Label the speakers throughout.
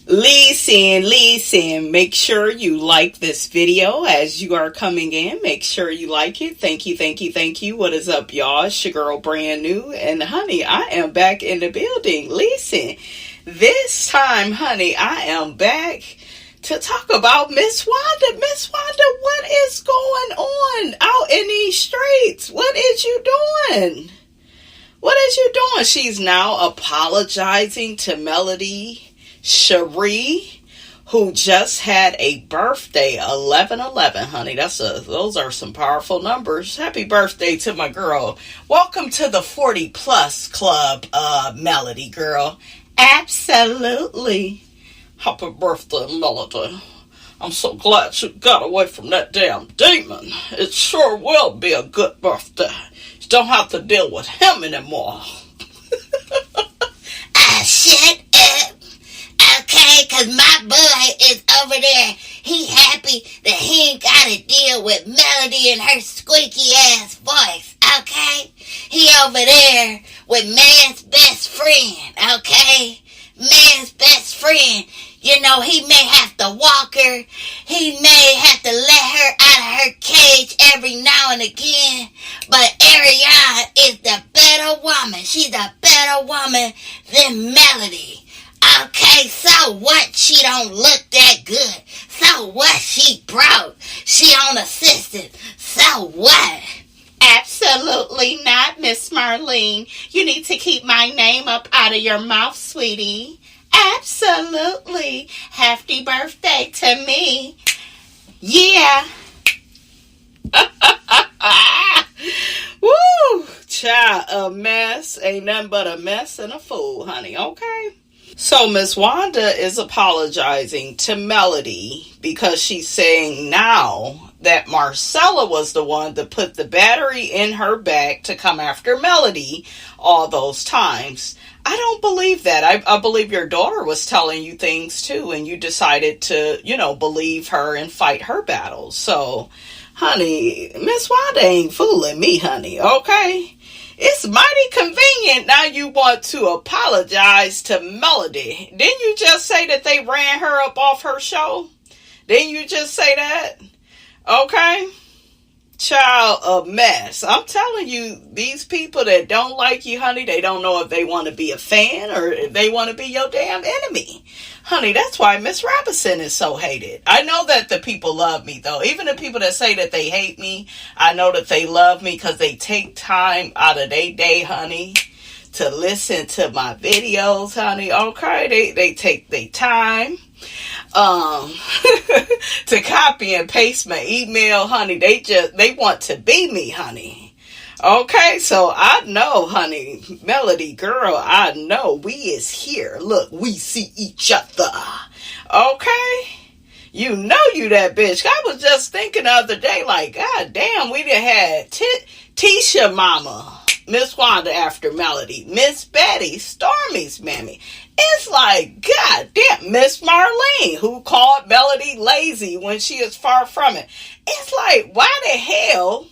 Speaker 1: Listen, make sure you like this video as you are coming in. Make sure you like it. Thank you. What is up, y'all? It's your girl, Brand New. And honey, I am back in the building. Listen, this time, honey, I am back to talk about Miss Wanda. Miss Wanda, what is going on out in these streets? What is you doing? What is you doing? She's now apologizing to Melody Cherie, who just had a birthday, 11/11, honey. Those are some powerful numbers. Happy birthday to my girl. Welcome to the 40 plus club, Melody girl. Absolutely. Happy birthday, Melody. I'm so glad you got away from that damn demon. It sure will be a good birthday. You don't have to deal with him anymore.
Speaker 2: Shut up. Okay, cause my boy is over there. He happy that he ain't gotta deal with Melody and her squeaky ass voice. Okay? He over there with man's best friend. Okay? Man's best friend. You know, he may have to walk her. He may have to let her out of her cage every now and again. But Ariana is the better woman. She's a better woman than Melody. Okay, so what? She don't look that good. So what? She broke. She on assistance. So what?
Speaker 1: Absolutely not, Miss Marlene. You need to keep my name up out of your mouth, sweetie. Absolutely. Happy birthday to me. Yeah. Woo! Child, a mess. Ain't nothing but a mess and a fool, honey. Okay? So Miss Wanda is apologizing to Melody because she's saying now that Marcella was the one that put the battery in her back to come after Melody all those times. I don't believe that. I believe your daughter was telling you things too, and you decided to, believe her and fight her battles. So, honey, Miss Wanda ain't fooling me, honey, okay? It's mighty convenient now you want to apologize to Melody. Didn't you just say that they ran her up off her show? Didn't you just say that? Okay? Child, a mess. I'm telling you, these people that don't like you, honey, they don't know if they want to be a fan or if they want to be your damn enemy. Honey, that's why Miss Robinson is so hated. I know that the people love me, though. Even the people that say that they hate me, I know that they love me because they take time out of their day, honey, to listen to my videos, honey. Okay, they take their time to copy and paste my email, honey. They want to be me, honey. Okay, so I know, honey, Melody girl, I know we is here. Look, we see each other. Okay? You know you that bitch. I was just thinking the other day, like, god damn, we done had Tisha mama, Miss Wanda after Melody, Miss Betty, Stormy's mammy. It's like, god damn, Miss Marlene, who called Melody lazy when she is far from it. It's like, why the hell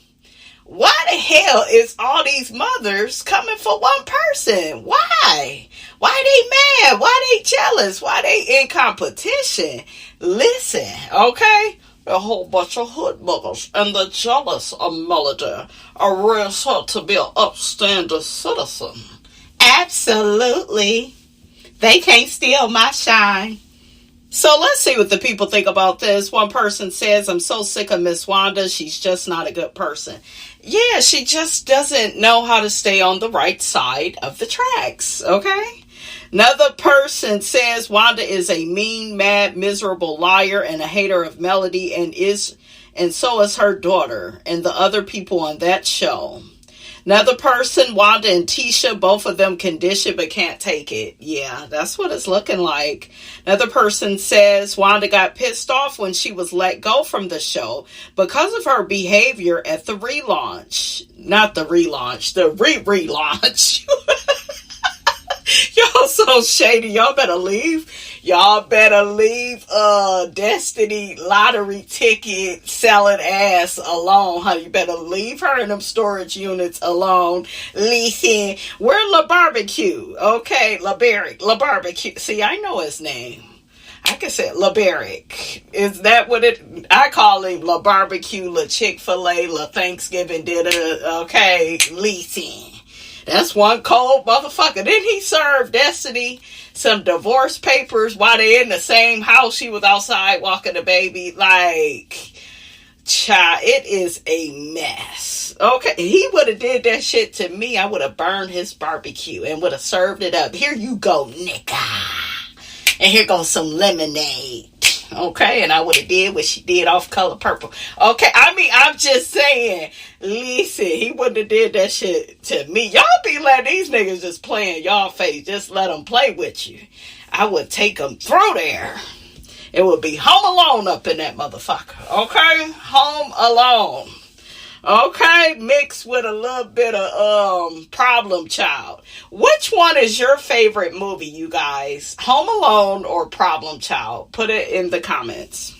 Speaker 1: is all these mothers coming for one person? Why? Why they mad? Why they jealous? Why they in competition? Listen, okay? A whole bunch of hood mothers and the jealous of Melody are raised her to be an upstanding citizen. Absolutely. They can't steal my shine. So let's see what the people think about this. One person says, I'm so sick of Miss Wanda. She's just not a good person. Yeah, she just doesn't know how to stay on the right side of the tracks. Okay? Another person says Wanda is a mean, mad, miserable liar and a hater of Melody and so is her daughter and the other people on that show. Another person, Wanda and Tisha, both of them can dish it but can't take it. Yeah, that's what it's looking like. Another person says Wanda got pissed off when she was let go from the show because of her behavior at the relaunch. Not the relaunch, the relaunch. Y'all so shady. Y'all better leave. Y'all better leave Destiny lottery ticket selling ass alone, honey. You better leave her in them storage units alone. Listen, we're La Barbecue. Okay, La Barbecue. See, I know his name. I can say LaBarrick. Is that what it? I call him La Barbecue, La Chick-fil-A, La Thanksgiving dinner. Okay, Lisa. That's one cold motherfucker. Then he served Destiny some divorce papers while they in the same house. She was outside walking the baby. Like, child, it is a mess. Okay, he would have did that shit to me. I would have burned his barbecue and would have served it up. Here you go, nigga. And here goes some lemonade. Okay, and I would have did what she did off Color Purple. Okay, I mean, I'm just saying, listen, he wouldn't have did that shit to me. Y'all be letting these niggas just play in y'all face. Just let them play with you. I would take them through there. It would be Home Alone up in that motherfucker. Okay, Home Alone. Okay, mixed with a little bit of Problem Child. Which one is your favorite movie, you guys? Home Alone or Problem Child? Put it in the comments.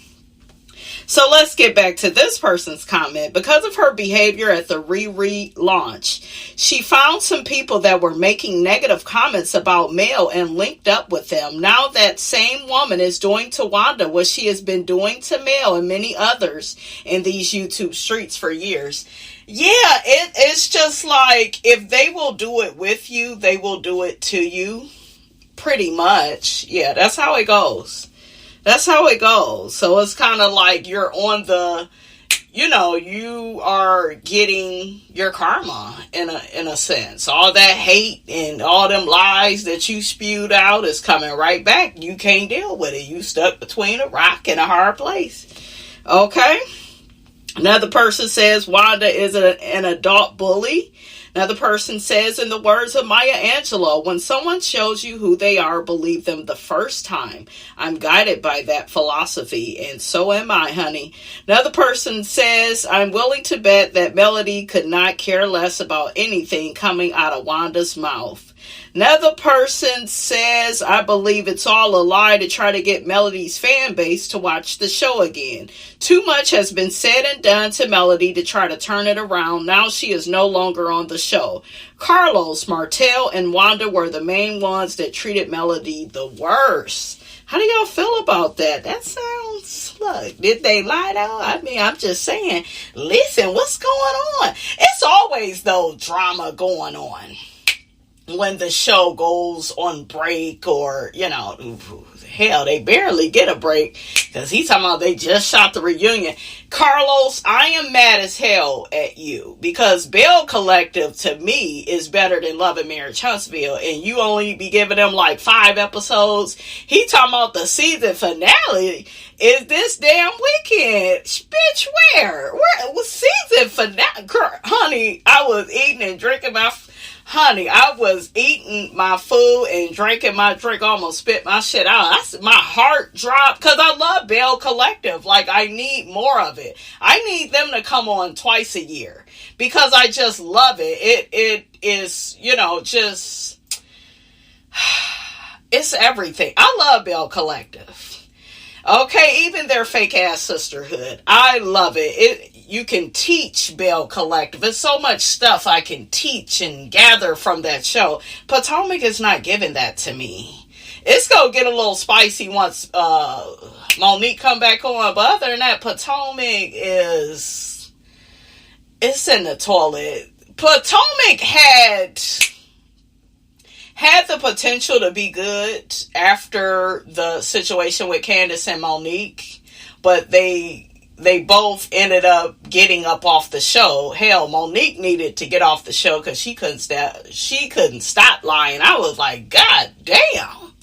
Speaker 1: So let's get back to this person's comment. Because of her behavior at the Riri launch, she found some people that were making negative comments about Mel and linked up with them. Now that same woman is doing to Wanda what she has been doing to Mel and many others in these YouTube streets for years. Yeah, it's just like, if they will do it with you, they will do it to you. Pretty much. Yeah, that's how it goes. That's how it goes. So it's kind of like you're on the, you are getting your karma in a sense. All that hate and all them lies that you spewed out is coming right back. You can't deal with it. You stuck between a rock and a hard place. Okay? Another person says Wanda is an adult bully. Another person says, in the words of Maya Angelou, when someone shows you who they are, believe them the first time. I'm guided by that philosophy, and so am I, honey. Another person says, I'm willing to bet that Melody could not care less about anything coming out of Wanda's mouth. Another person says, I believe it's all a lie to try to get Melody's fan base to watch the show again. Too much has been said and done to Melody to try to turn it around. Now she is no longer on the show. Carlos, Martell, and Wanda were the main ones that treated Melody the worst. How do y'all feel about that? That sounds, look, did they lie though? I mean, I'm just saying, listen, what's going on? It's always though drama going on when the show goes on break, or, hell, they barely get a break because he's talking about they just shot the reunion. Carlos, I am mad as hell at you because Bell Collective to me is better than Love and Marriage Huntsville, and you only be giving them like 5 episodes. He talking about the season finale is this damn weekend. Bitch, where was season finale? Honey, I was eating and drinking I was eating my food and drinking my drink, almost spit my shit out. My heart dropped because I love Bell Collective. Like, I need more of it. I need them to come on twice a year because I just love it. It is, just, it's everything. I love Bell Collective. Okay, even their fake ass sisterhood. I love it. You can teach Bell Collective. There's so much stuff I can teach and gather from that show. Potomac is not giving that to me. It's gonna get a little spicy once Monique come back on. But other than that, Potomac it's in the toilet. Potomac had the potential to be good after the situation with Candace and Monique, but they both ended up getting up off the show. Hell, Monique needed to get off the show because she couldn't stop lying. I was like, God damn,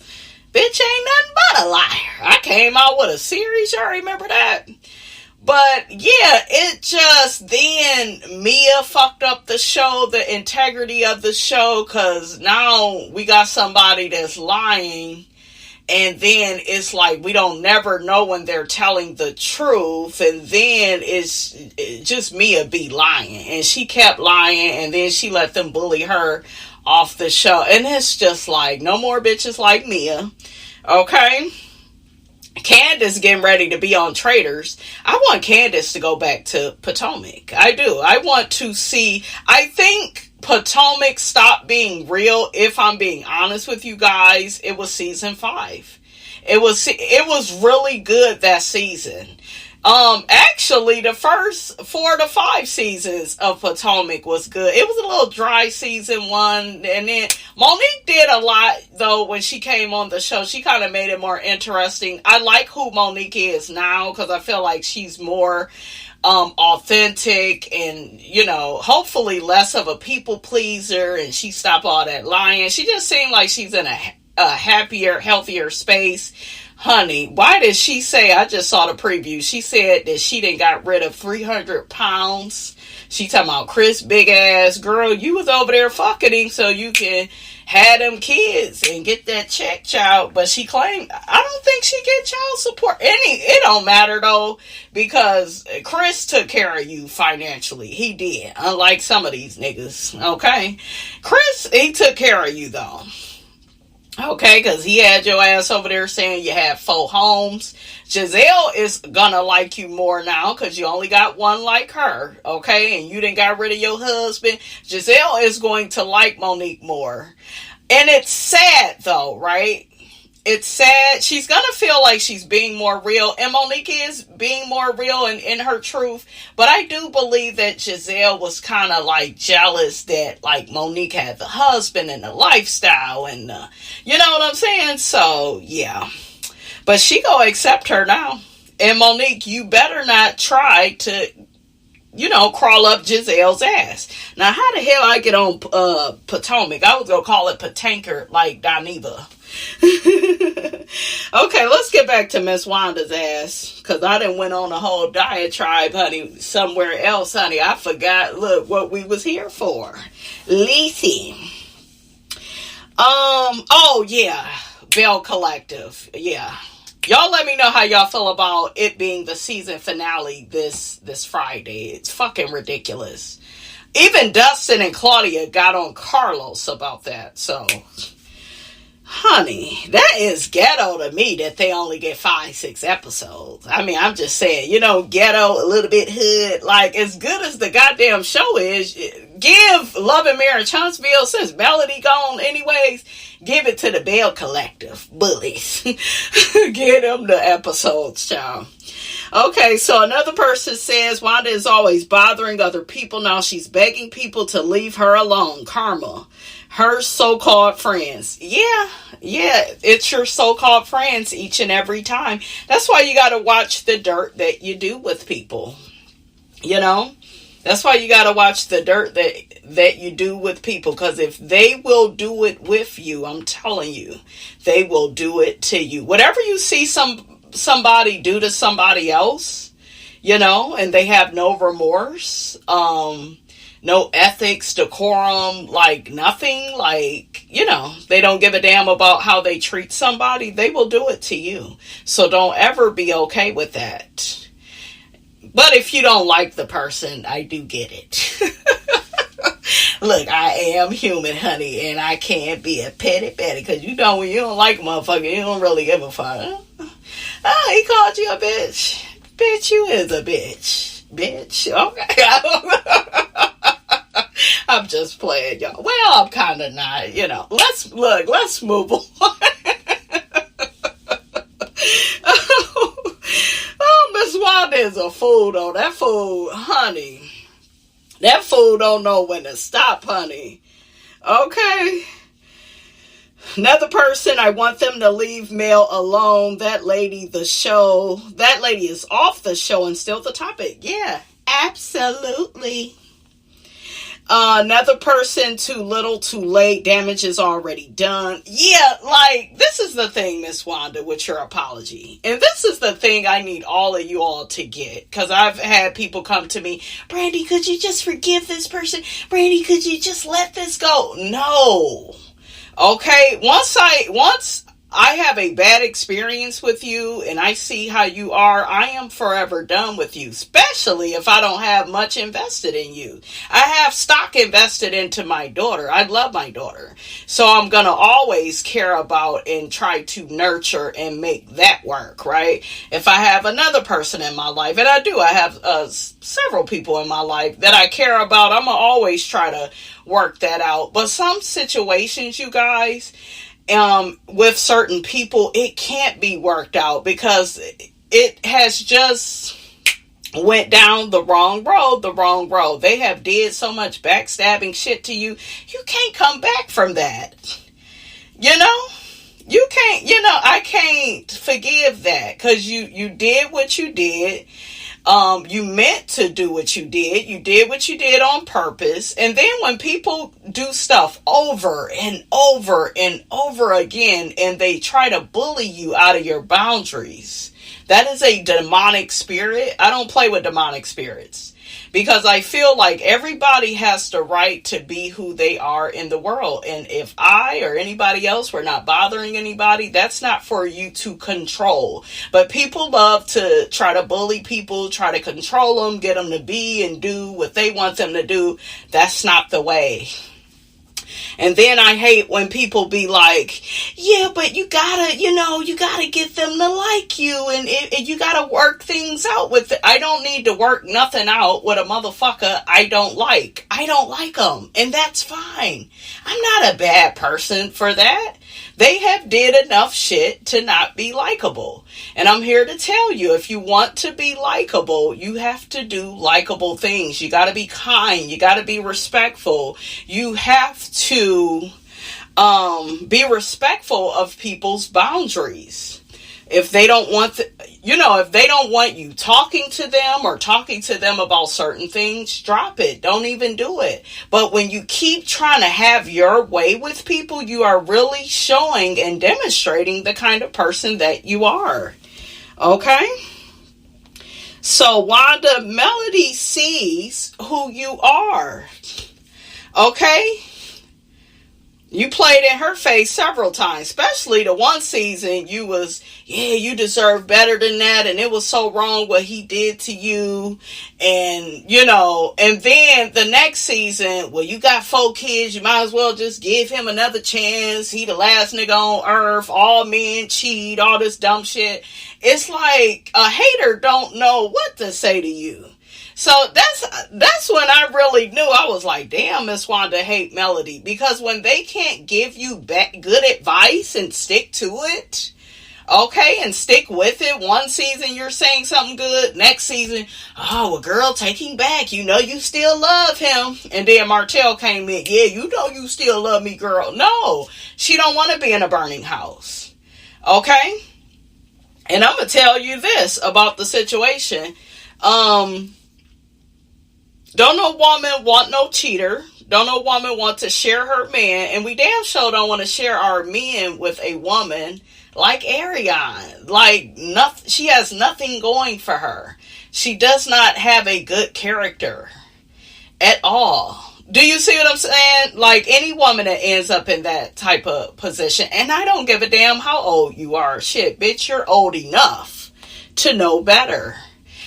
Speaker 1: bitch ain't nothing but a liar. I came out with a series, y'all remember that? But yeah, it just, then Mia fucked up the show, the integrity of the show, because now we got somebody that's lying, and then it's like we don't never know when they're telling the truth, and then it's just Mia be lying, and she kept lying, and then she let them bully her off the show, and it's just like, no more bitches like Mia, okay? Candace getting ready to be on Traitors. I want Candace to go back to Potomac. I do. I want to see. I think Potomac stopped being real. If I'm being honest with you guys, it was season 5. It was really good that season. Actually, the first 4 to 5 seasons of Potomac was good. It was a little dry season 1, and then Monique did a lot though when she came on the show. She kind of made it more interesting. I like who Monique is now because I feel like she's more authentic and, hopefully less of a people pleaser, and she stopped all that lying. She just seemed like she's in a happier, healthier space. Honey, why did she say, I just saw the preview, she said that she done got rid of 300 pounds. She talking about Chris big ass. Girl, you was over there fucking him so you can have them kids and get that check, child. But she claimed, I don't think she get child support. It don't matter though, because Chris took care of you financially. He did, unlike some of these niggas, okay? Chris, he took care of you though. Okay, because he had your ass over there saying you had 4 homes. Giselle is gonna like you more now because you only got one like her. Okay, and you didn't got rid of your husband. Giselle is going to like Monique more. And it's sad though, right? It's sad. She's going to feel like she's being more real. And Monique is being more real and in her truth. But I do believe that Giselle was kind of like jealous that like Monique had the husband and the lifestyle. And you know what I'm saying? So, yeah. But she gonna accept her now. And Monique, you better not try to, crawl up Giselle's ass. Now, how the hell I get on Potomac? I was going to call it Patanker like Doniva. Okay, let's get back to Miss Wanda's ass. Because I done went on a whole diatribe, honey, somewhere else, honey. I forgot, look, what we was here for. Lizzie. Oh, yeah. Bell Collective. Yeah. Y'all let me know how y'all feel about it being the season finale this Friday. It's fucking ridiculous. Even Dustin and Claudia got on Carlos about that. So, honey, that is ghetto to me that they only get 5-6 episodes. I mean, I'm just saying, ghetto, a little bit hood. Like, as good as the goddamn show is, give Love and Marriage Huntsville, since Melody gone anyways, give it to the Bell Collective bullies. Get them the episodes, child. Okay, so another person says Wanda is always bothering other people. Now she's begging people to leave her alone. Karma. Her so-called friends. Yeah, it's your so-called friends each and every time. That's why you got to watch the dirt that you do with people. That's why you got to watch the dirt that you do with people. Because if they will do it with you, I'm telling you, they will do it to you. Whatever you see somebody do to somebody else, and they have no remorse, no ethics, decorum, like nothing, like, they don't give a damn about how they treat somebody, they will do it to you. So don't ever be okay with that. But if you don't like the person, I do get it. Look, I am human, honey, and I can't be a petty because when you don't like a motherfucker, you don't really give a fuck. Oh, he called you a bitch. Bitch, you is a bitch. Bitch, okay. I'm just playing, y'all. Well, I'm kind of not, Let's move on. Oh, Miss Wanda is a fool, though. That fool, honey. That fool don't know when to stop, honey. Okay. Another person, I want them to leave Mel alone. That lady is off the show and still the topic. Yeah, absolutely. Another person, too little, too late. Damage is already done. Yeah, like, this is the thing, Miss Wanda, with your apology. And this is the thing I need all of you all to get. Because I've had people come to me, Brandy, could you just forgive this person? Brandy, could you just let this go? No. Okay, once I have a bad experience with you and I see how you are, I am forever done with you, especially if I don't have much invested in you. I have stock invested into my daughter. I love my daughter. So I'm going to always care about and try to nurture and make that work, right? If I have another person in my life, and I do, I have several people in my life that I care about, I'm going to always try to work that out. But some situations, you guys, with certain people, it can't be worked out because it has just went down the wrong road. They have did so much backstabbing shit to you. You can't come back from that. You know? You can't, I can't forgive that because you did what you did. You meant to do what you did. You did what you did on purpose. And then when people do stuff over and over and over again, and they try to bully you out of your boundaries, that is a demonic spirit. I don't play with demonic spirits because I feel like everybody has the right to be who they are in the world. And if I or anybody else were not bothering anybody, that's not for you to control. But people love to try to bully people, try to control them, get them to be and do what they want them to do. That's not the way. And then I hate when people be like, yeah, but you gotta get them to like you and you gotta work things out with it. I don't need to work nothing out with a motherfucker I don't like. I don't like them. And that's fine. I'm not a bad person for that. They have did enough shit to not be likable. And I'm here to tell you, if you want to be likable, you have to do likable things. You got to be kind. You got to be respectful. You have to be respectful of people's boundaries. If they don't want, if they don't want you talking to them or talking to them about certain things, drop it. Don't even do it. But when you keep trying to have your way with people, you are really showing and demonstrating the kind of person that you are. Okay? So Wanda Melody sees who you are. Okay? You played in her face several times, especially the one season you was, you deserve better than that. And it was so wrong what he did to you. And, and then the next season, well, you got 4 kids. You might as well just give him another chance. He the last nigga on earth. All men cheat, all this dumb shit. It's like a hater don't know what to say to you. So that's when I really knew. I was like, damn, Miss Wanda hate Melody. Because when they can't give you good advice and stick to it, okay, and stick with it. One season you're saying something good. Next season, oh, well, girl, take him back. You still love him. And then Martell came in. Yeah, you still love me, girl. No, she don't want to be in a burning house. Okay? And I'm going to tell you this about the situation. Don't no woman want no cheater. Don't no woman want to share her man. And we damn sure don't want to share our men with a woman like Ariane. Like, nothing, she has nothing going for her. She does not have a good character at all. Do you see what I'm saying? Like, any woman that ends up in that type of position, and I don't give a damn how old you are. Shit, bitch, you're old enough to know better.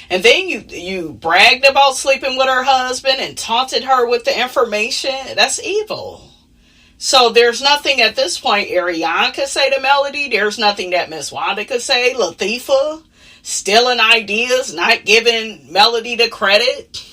Speaker 1: And then you bragged about sleeping with her husband and taunted her with the information. That's evil. So there's nothing at this point Ariane could say to Melody. There's nothing that Miss Wanda could say. Latifah, stealing ideas, not giving Melody the credit.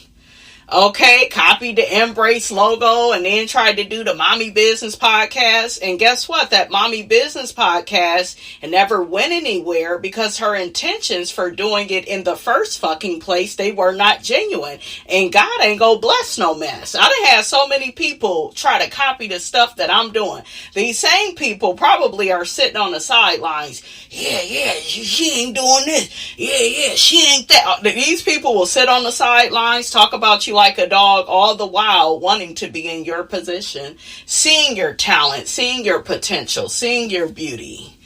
Speaker 1: Okay, copied the Embrace logo and then tried to do the Mommy Business podcast. And guess what? That Mommy Business podcast never went anywhere because her intentions for doing it in the first fucking place, they were not genuine. And God ain't gonna bless no mess. I done had so many people try to copy the stuff that I'm doing. These same people probably are sitting on the sidelines. Yeah, she ain't doing this. Yeah, she ain't that. These people will sit on the sidelines, talk about you like a dog, all the while wanting to be in your position, seeing your talent, seeing your potential, seeing your beauty,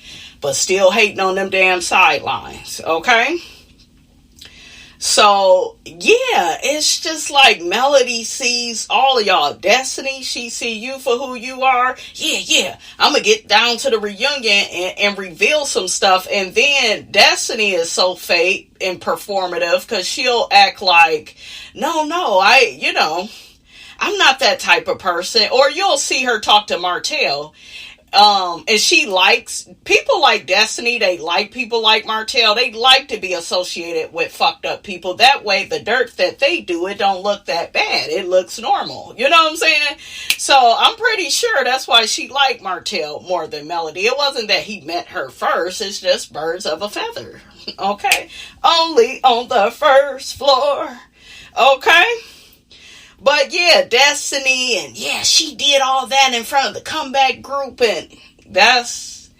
Speaker 1: but still hating on them damn sidelines. Okay? So, yeah, it's just like Melody sees all of y'all. Destiny, she see you for who you are. Yeah, I'm going to get down to the reunion and reveal some stuff. And then Destiny is so fake and performative because she'll act like, no, I'm not that type of person. Or you'll see her talk to Martell. And she likes people like Destiny. They like people like Martell. They like to be associated with fucked up people. That way, the dirt that they do, it don't look that bad. It looks normal. You know what I'm saying? So I'm pretty sure that's why she liked Martell more than Melody. It wasn't that he met her first. It's just birds of a feather. Okay? Only on the first floor. Okay? But yeah, Destiny, and yeah, she did all that in front of the comeback group, and that's,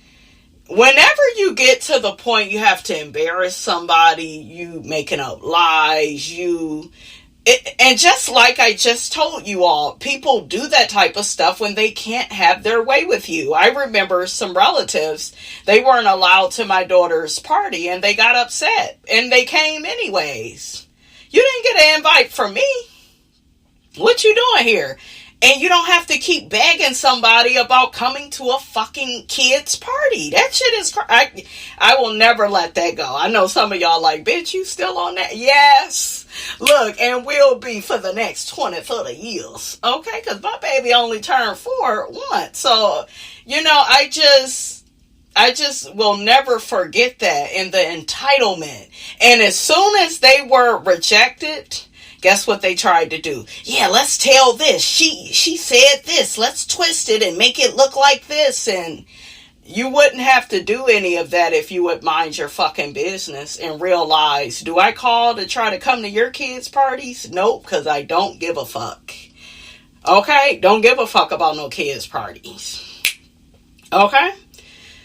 Speaker 1: whenever you get to the point you have to embarrass somebody, you making up lies, and just like I just told you all, people do that type of stuff when they can't have their way with you. I remember some relatives, they weren't allowed to my daughter's party, and they got upset, and they came anyways. You didn't get an invite from me. What you doing here? And you don't have to keep begging somebody about coming to a fucking kid's party. That shit is I will never let that go. I know some of y'all like, bitch, you still on that? Yes. Look, and will be for the next 20 years. Okay? Because my baby only turned 4 once. So, I just will never forget that, and the entitlement. And as soon as they were rejected, guess what they tried to do? Yeah, let's tell this. She said this. Let's twist it and make it look like this. And you wouldn't have to do any of that if you would mind your fucking business and realize, do I call to try to come to your kids' parties? Nope, because I don't give a fuck. Okay? Don't give a fuck about no kids' parties. Okay?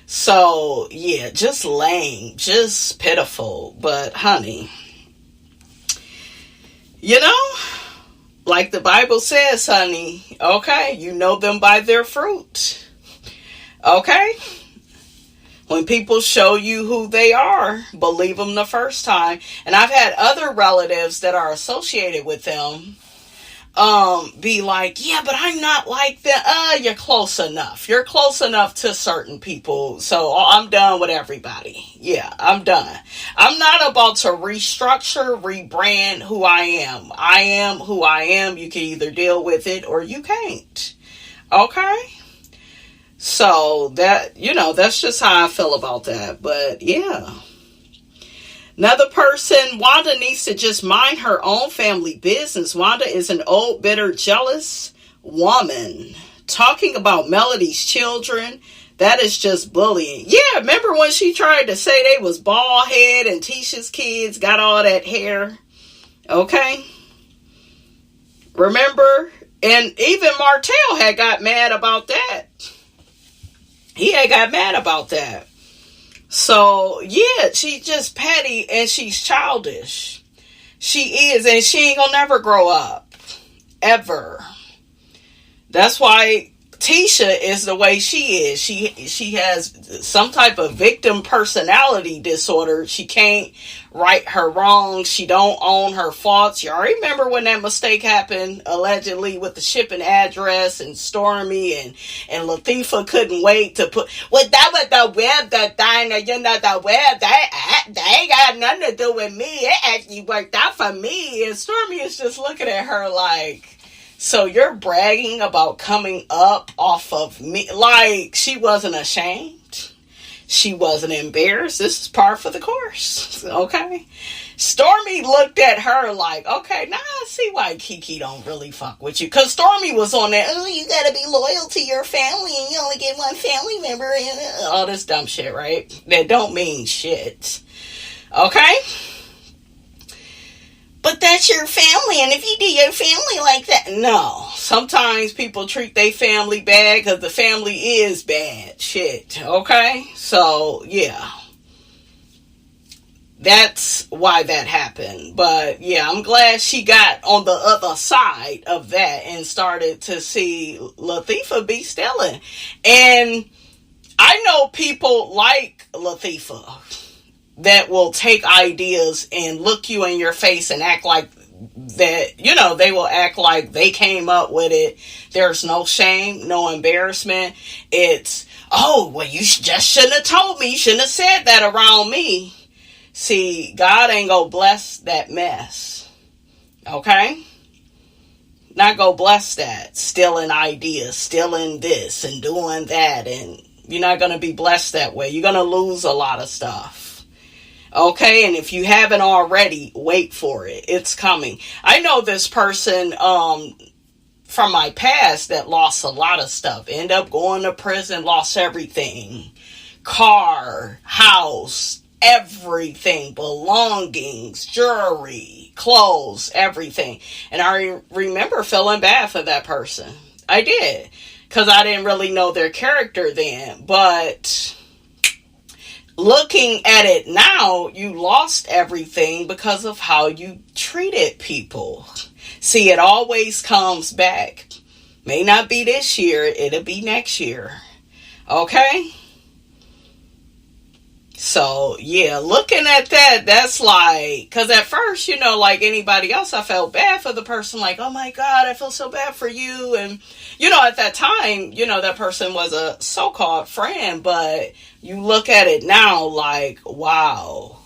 Speaker 1: So, yeah, just lame. Just pitiful. But, honey, like the Bible says, honey, okay, you know them by their fruit. Okay? When people show you who they are, believe them the first time. And I've had other relatives that are associated with them be like, yeah, but I'm not like that. You're close enough. You're close enough to certain people. So I'm done with everybody. Yeah, I'm done. I'm not about to restructure, rebrand who I am. I am who I am. You can either deal with it or you can't. Okay? So that, that's just how I feel about that. But yeah. Another person, Wanda needs to just mind her own family business. Wanda is an old, bitter, jealous woman. Talking about Melody's children, that is just bullying. Yeah, remember when she tried to say they was bald head and Tisha's kids got all that hair? Okay? Remember? And even Martell had got mad about that. He had got mad about that. So, yeah, she's just petty and she's childish. She is, and she ain't gonna never grow up. Ever. That's why Tisha is the way she is. She has some type of victim personality disorder. She can't right her wrongs. She don't own her faults. Y'all remember when that mistake happened, allegedly, with the shipping address and Stormy and Latifah couldn't wait to put, well, that was the web, the thing, the web, that ain't got nothing to do with me. It actually worked out for me. And Stormy is just looking at her like, so you're bragging about coming up off of me? Like, she wasn't ashamed. She wasn't embarrassed. This is par for the course. Okay? Stormy looked at her like, okay, now I see why Kiki don't really fuck with you. Because Stormy was on that, oh, you gotta be loyal to your family and you only get one family member and all this dumb shit, right? That don't mean shit. Okay? But that's your family, and if you do your family like that, no. Sometimes people treat their family bad because the family is bad shit, okay? So, yeah. That's why that happened. But, yeah, I'm glad she got on the other side of that and started to see Latifah be stealing. And I know people like Latifah that will take ideas and look you in your face and act like that, they will act like they came up with it. There's no shame, no embarrassment. It's, oh, well, you just shouldn't have told me. You shouldn't have said that around me. See, God ain't gonna bless that mess. Okay? not go bless that. Stealing ideas, stealing this and doing that. And you're not going to be blessed that way. You're going to lose a lot of stuff. Okay, and if you haven't already, wait for it. It's coming. I know this person from my past that lost a lot of stuff. End up going to prison, lost everything. Car, house, everything, belongings, jewelry, clothes, everything. And I remember feeling bad for that person. I did. Because I didn't really know their character then. But looking at it now, you lost everything because of how you treated people. See, it always comes back. May not be this year, it'll be next year. Okay? So, yeah, looking at that, that's like, because at first, like anybody else, I felt bad for the person, like, oh my God, I feel so bad for you. And, at that time, that person was a so-called friend, but you look at it now like, wow.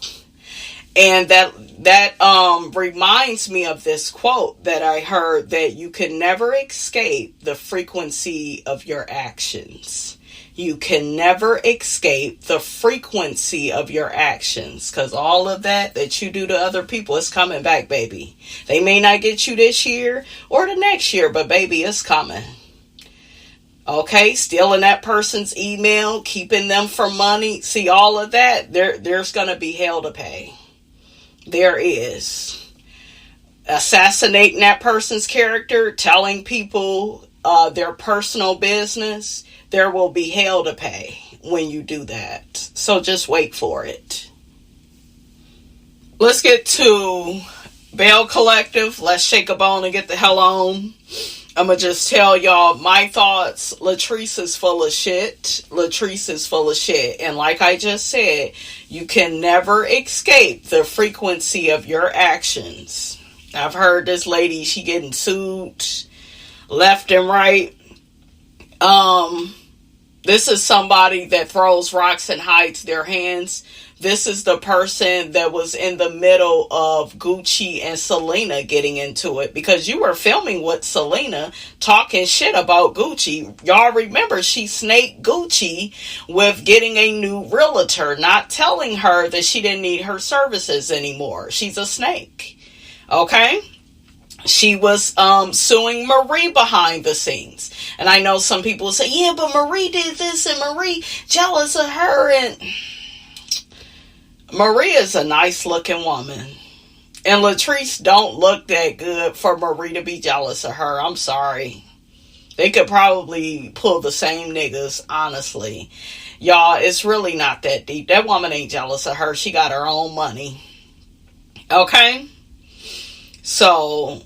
Speaker 1: And that reminds me of this quote that I heard, that you can never escape the frequency of your actions. You can never escape the frequency of your actions, because all of that you do to other people is coming back, baby. They may not get you this year or the next year, but baby, it's coming. Okay, stealing that person's email, keeping them for money. See, all of that, there's going to be hell to pay. There is. Assassinating that person's character, telling people their personal business, there will be hell to pay when you do that. So just wait for it. Let's get to Bell Collective. Let's shake a bone and get the hell on. I'm going to just tell y'all my thoughts. Latrice is full of shit. Latrice is full of shit. And like I just said, you can never escape the frequency of your actions. I've heard this lady, she getting sued left and right. This is somebody that throws rocks and hides their hands. This is the person that was in the middle of Gucci and Selena getting into it, because you were filming with Selena talking shit about Gucci. Y'all remember she snaked Gucci with getting a new realtor, not telling her that she didn't need her services anymore. She's a snake. Okay? She was suing Marie behind the scenes. And I know some people say, yeah, but Marie did this and Marie jealous of her. And Marie is a nice looking woman. And Latrice don't look that good for Marie to be jealous of her. I'm sorry. They could probably pull the same niggas, honestly. Y'all, it's really not that deep. That woman ain't jealous of her. She got her own money. Okay? So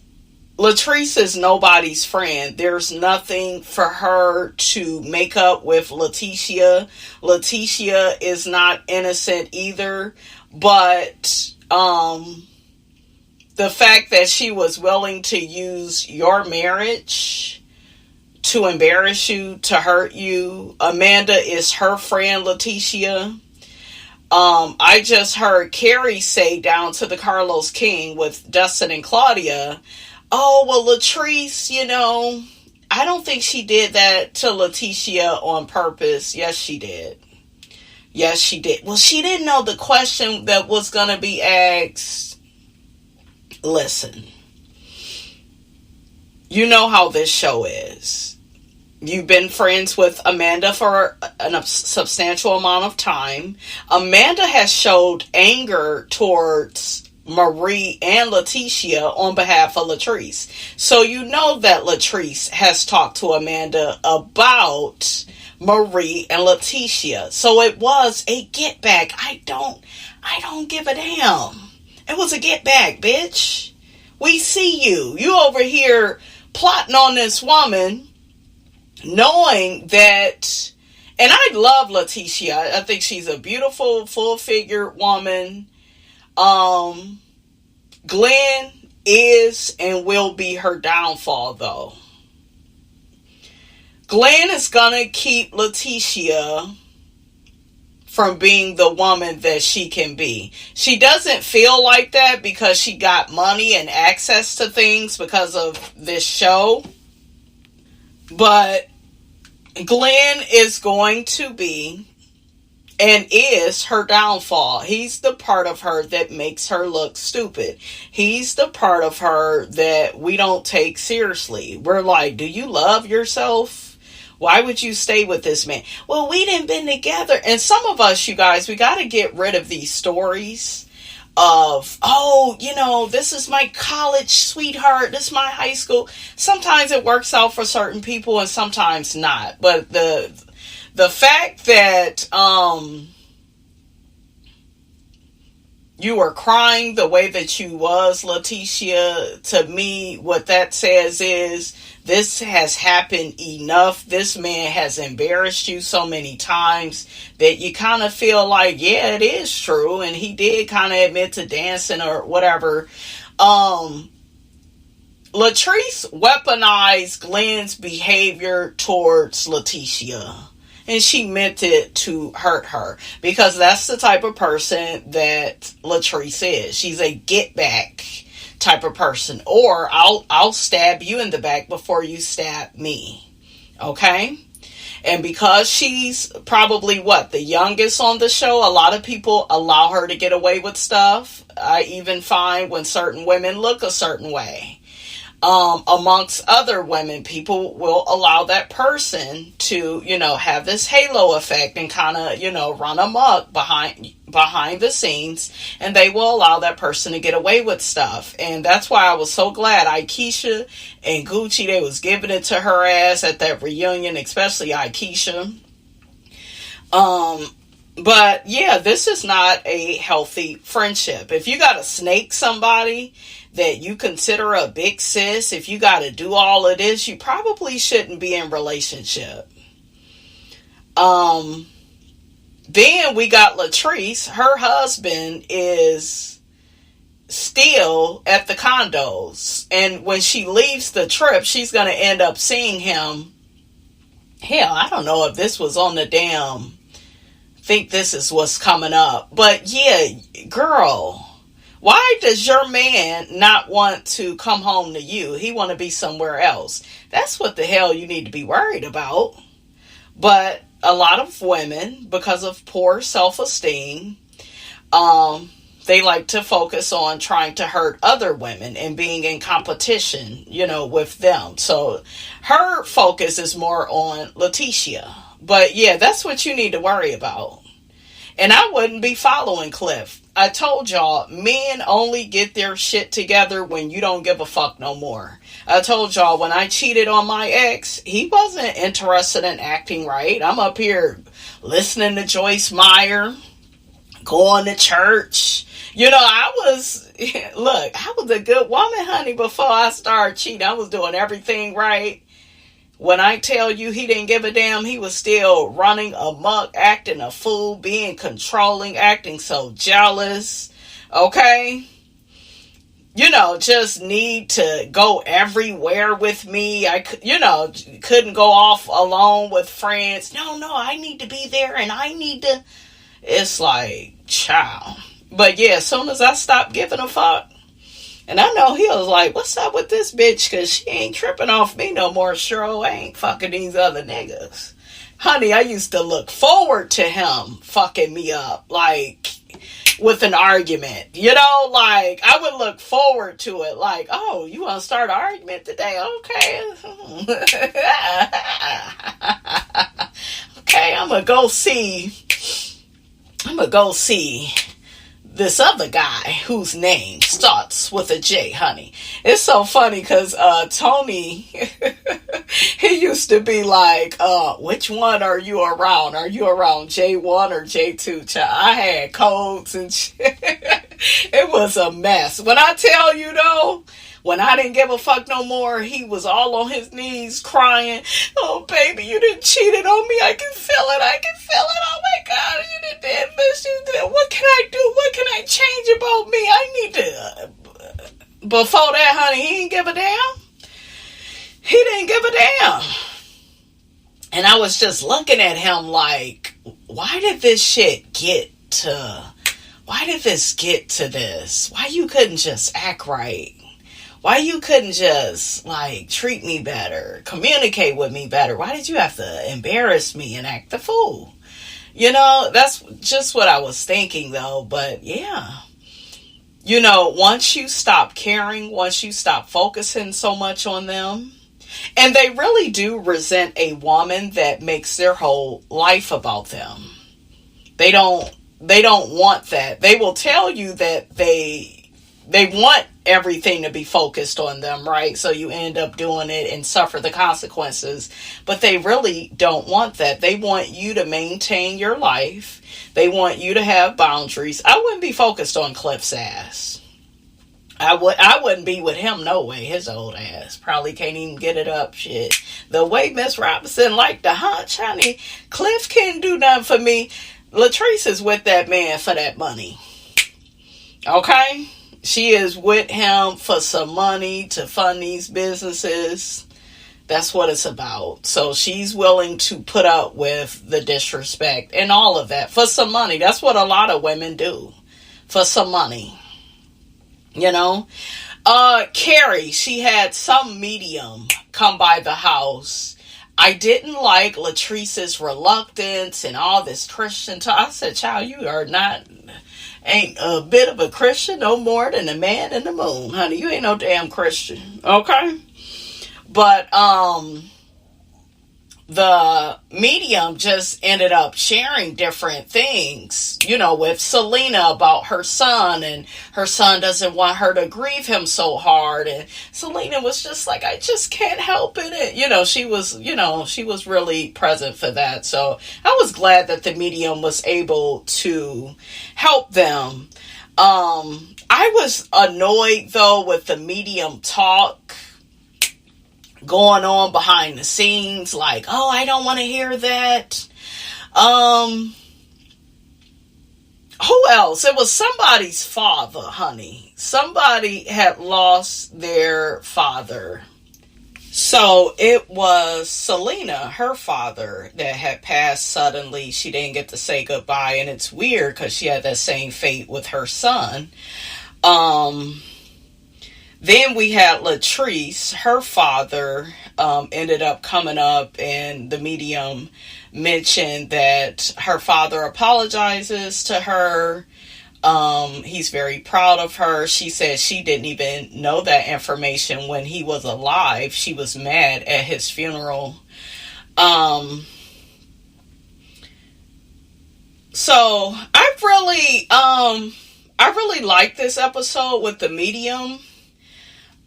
Speaker 1: Latrice is nobody's friend. There's nothing for her to make up with Leticia. Leticia is not innocent either. But the fact that she was willing to use your marriage to embarrass you, to hurt you. Amanda is her friend, Leticia. I just heard Carrie say down to the Carlos King with Dustin and Claudia, oh, well, Latrice, I don't think she did that to Leticia on purpose. Yes, she did. Yes, she did. Well, she didn't know the question that was going to be asked. Listen, you know how this show is. You've been friends with Amanda for a substantial amount of time. Amanda has showed anger towards Marie and Leticia on behalf of Latrice. So you know that Latrice has talked to Amanda about Marie and Leticia. So it was a get back. I don't give a damn. It was a get back, bitch. We see you. You over here plotting on this woman, knowing that, and I love Leticia. I think she's a beautiful, full-figured woman. Glenn is and will be her downfall, though. Glenn is gonna keep Leticia from being the woman that she can be. She doesn't feel like that because she got money and access to things because of this show. But Glenn is going to be and is her downfall. He's the part of her that makes her look stupid. He's the part of her that we don't take seriously. We're like, do you love yourself? Why would you stay with this man? Well, we didn't been together. And some of us, you guys, we got to get rid of these stories of, oh, you know, this is my college sweetheart. This is my high school. Sometimes it works out for certain people and sometimes not. But the fact that you were crying the way that you was, Leticia, to me, what that says is this has happened enough. This man has embarrassed you so many times that you kind of feel like, yeah, it is true. And he did kind of admit to dancing or whatever. Latrice weaponized Glenn's behavior towards Leticia. And she meant it to hurt her. Because that's the type of person that Latrice is. She's a get back type of person. Or I'll stab you in the back before you stab me. Okay? And because she's probably the youngest on the show, a lot of people allow her to get away with stuff. I even find when certain women look a certain way. Amongst other women, people will allow that person to, have this halo effect and kind of, run amok behind the scenes, and they will allow that person to get away with stuff. And that's why I was so glad Aikisha and Gucci, they was giving it to her ass at that reunion, especially Aikisha. But yeah, this is not a healthy friendship. If you gotta snake somebody that you consider a big sis, if you got to do all of this, you probably shouldn't be in relationship. Then we got Latrice. Her husband is still at the condos. And when she leaves the trip, she's going to end up seeing him. Hell, I don't know if this was on the damn, think this is what's coming up. But yeah, girl, why does your man not want to come home to you? He want to be somewhere else. That's what the hell you need to be worried about. But a lot of women, because of poor self-esteem, they like to focus on trying to hurt other women and being in competition, with them. So her focus is more on Leticia. But yeah, that's what you need to worry about. And I wouldn't be following Cliff. I told y'all, men only get their shit together when you don't give a fuck no more. I told y'all, when I cheated on my ex, he wasn't interested in acting right. I'm up here listening to Joyce Meyer, going to church. I was a good woman, honey, before I started cheating. I was doing everything right. When I tell you he didn't give a damn, he was still running amok, acting a fool, being controlling, acting so jealous. Okay? Just need to go everywhere with me. I couldn't go off alone with friends. No, I need to be there and I need to. It's like, child. But yeah, as soon as I stopped giving a fuck, and I know he was like, what's up with this bitch? Because she ain't tripping off me no more. Sure, I ain't fucking these other niggas. Honey, I used to look forward to him fucking me up. Like, with an argument. I would look forward to it. Like, oh, you want to start an argument today? Okay. Okay, I'm going to go see this other guy whose name starts with a J, honey. It's so funny because Tony, he used to be like, which one are you around? Are you around J1 or J2? I had codes and shit. It was a mess. When I tell you though, when I didn't give a fuck no more, he was all on his knees crying. Oh, baby, you done cheated on me. I can feel it. Oh, my God, you did this. You did. What can I do? What can I change about me? I need to. Before that, honey, he didn't give a damn. He didn't give a damn. And I was just looking at him like, why did this get to this? Why you couldn't just act right? Why you couldn't just, like, treat me better, communicate with me better? Why did you have to embarrass me and act the fool? You know, that's just what I was thinking, though. But, yeah. You know, once you stop caring, once you stop focusing so much on them, and they really do resent a woman that makes their whole life about them. They don't want that. They will tell you that they want everything to be focused on them, right? So you end up doing it and suffer the consequences. But they really don't want that. They want you to maintain your life. They want you to have boundaries. I wouldn't be focused on Cliff's ass. I wouldn't be with him, no way. His old ass probably can't even get it up. Shit, the way Miss Robinson liked to hunch, honey, Cliff can't do nothing for me. Latrice is with that man for that money. Okay, she is with him for some money to fund these businesses. That's what it's about. So she's willing to put up with the disrespect and all of that for some money. That's what a lot of women do, for some money. You know, Carrie, she had some medium come by the house. I didn't like Latrice's reluctance and all this Christian talk. I said, child, you ain't a bit of a Christian no more than a man in the moon, honey. You ain't no damn Christian, okay? But, the medium just ended up sharing different things, you know, with Selena about her son, and her son doesn't want her to grieve him so hard. And Selena was just like, I just can't help it. You know, she was really present for that. So I was glad that the medium was able to help them. I was annoyed though with the medium talk going on behind the scenes, like, oh, I don't want to hear that. Who else? It was somebody's father, honey. Somebody had lost their father. So it was Selena, her father, that had passed suddenly. She didn't get to say goodbye, and it's weird because she had that same fate with her son. Then we had Latrice, her father ended up coming up, and the medium mentioned that her father apologizes to her. He's very proud of her. She said she didn't even know that information when he was alive. She was mad at his funeral. So I really like this episode with the medium.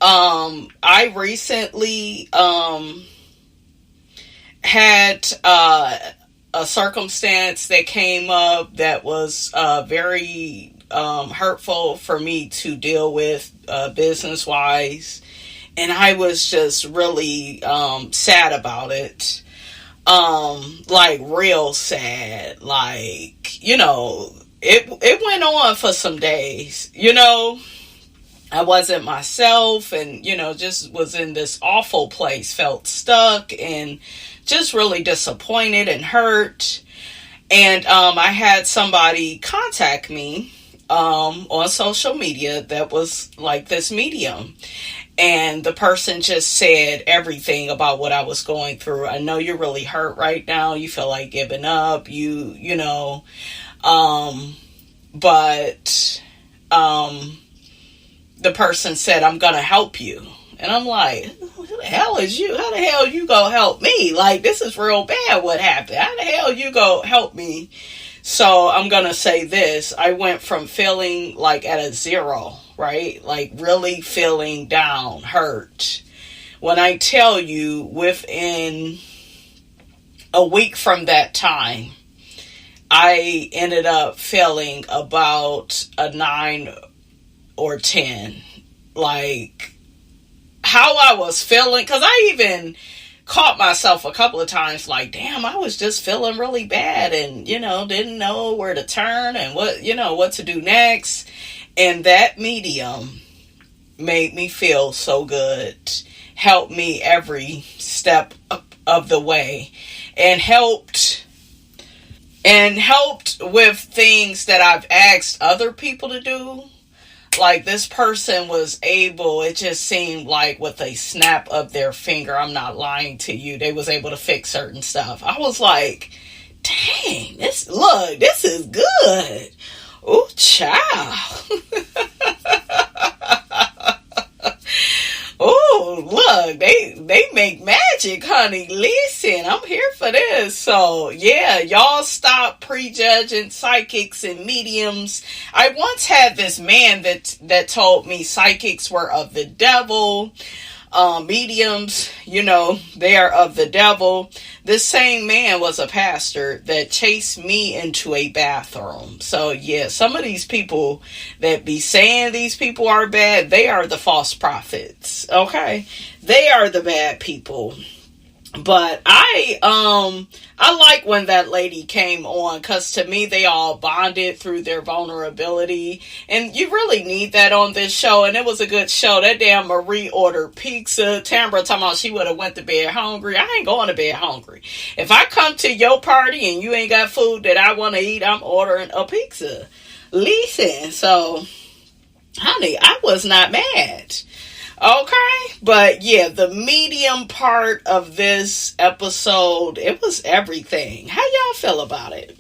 Speaker 1: I recently had a circumstance that came up that was very hurtful for me to deal with business-wise, and I was just really sad about it. Like real sad. Like, you know, it went on for some days, you know. I wasn't myself, and, you know, just was in this awful place, felt stuck and just really disappointed and hurt. And I had somebody contact me on social media that was like this medium. And the person just said everything about what I was going through. I know you're really hurt right now. You feel like giving up. You know, but the person said, I'm going to help you. And I'm like, who the hell is you? How the hell you going to help me? Like, this is real bad what happened. How the hell you going to help me? So I'm going to say this. I went from feeling like at a zero, right? Like really feeling down, hurt. When I tell you, within a week from that time, I ended up feeling about a 9 or 10, like how I was feeling, because I even caught myself a couple of times like, damn, I was just feeling really bad, and, you know, didn't know where to turn and what to do next. And that medium made me feel so good, helped me every step of the way, and helped and helped with things that I've asked other people to do. Like, this person was able, it just seemed like with a snap of their finger, I'm not lying to you, they was able to fix certain stuff. I was like, dang, this is good. Ooh, child. Oh, look, they make magic, honey. Listen, I'm here for this. So, yeah, y'all stop prejudging psychics and mediums. I once had this man that told me psychics were of the devil. Mediums, they are of the devil. This same man was a pastor that chased me into a bathroom. So yeah, some of these people that be saying these people are bad, they are the false prophets. Okay, they are the bad people. But I like when that lady came on, because to me they all bonded through their vulnerability, and you really need that on this show. And it was a good show. That damn Marie ordered pizza. Tambra talking about she would have went to bed hungry. I ain't going to bed hungry. If I come to your party and you ain't got food that I want to eat, I'm ordering a pizza. Listen, so honey, I was not mad. Okay, but yeah, the medium part of this episode, it was everything. How y'all feel about it?